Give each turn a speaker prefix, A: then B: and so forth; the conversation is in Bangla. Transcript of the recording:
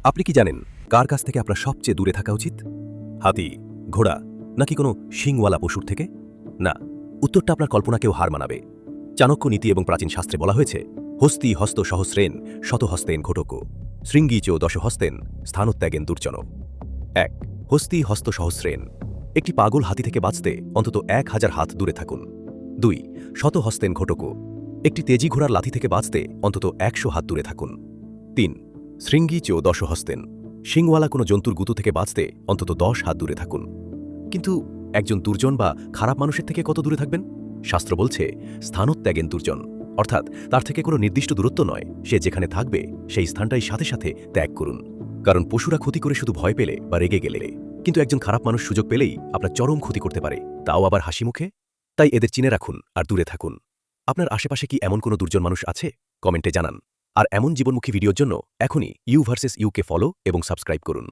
A: আপনি কি জানেন কার কাছ থেকে আপনার সবচেয়ে দূরে থাকা উচিত? হাতি, ঘোড়া নাকি কোনো শিংওয়ালা পশুর থেকে? না, উত্তরটা আপনার কল্পনাকেও হার মানাবে। চাণক্য নীতি এবং প্রাচীন শাস্ত্রে বলা হয়েছে, হস্তি হস্ত সহস্রেন শতহস্তেন ঘটক শৃঙ্গী চ দশহস্তেন স্থানত্যাগেন দুর্জন। ১. হস্তি হস্ত সহস্রেন। একটি পাগল হাতি থেকে বাঁচতে অন্তত ১,০০০ হাত দূরে থাকুন। ২. শতহস্তেন ঘটক। একটি তেজি ঘোড়ার লাথি থেকে বাঁচতে অন্তত ১০০ হাত দূরে থাকুন। ৩. শৃঙ্গী চ দশহস্তেন। শিংওয়ালা কোনো জন্তুর গুঁতো থেকে বাঁচতে অন্তত ১০ হাত দূরে থাকুন। কিন্তু একজন দুর্জন বা খারাপ মানুষের থেকে কত দূরে থাকবেন? শাস্ত্র বলছে স্থানত্যাগেন দুর্জন, অর্থাৎ তার থেকে কোনো নির্দিষ্ট দূরত্ব নয়, সে যেখানে থাকবে সেই স্থানটাই সাথে সাথে ত্যাগ করুন। কারণ পশুরা ক্ষতি করে শুধু ভয় পেলে বা রেগে গেলে, কিন্তু একজন খারাপ মানুষ সুযোগ পেলেই আপনার চরম ক্ষতি করতে পারে, তাও আবার হাসি মুখে। তাই এদের চিনে রাখুন আর দূরে থাকুন। আপনার আশেপাশে কি এমন কোনো দুর্জন মানুষ আছে? কমেন্টে জানান। আর এমন জীবনমুখী ভিডিওর জন্য এখনই ইউ ভার্সেস ইউকে ফলো এবং সাবস্ক্রাইব করুন।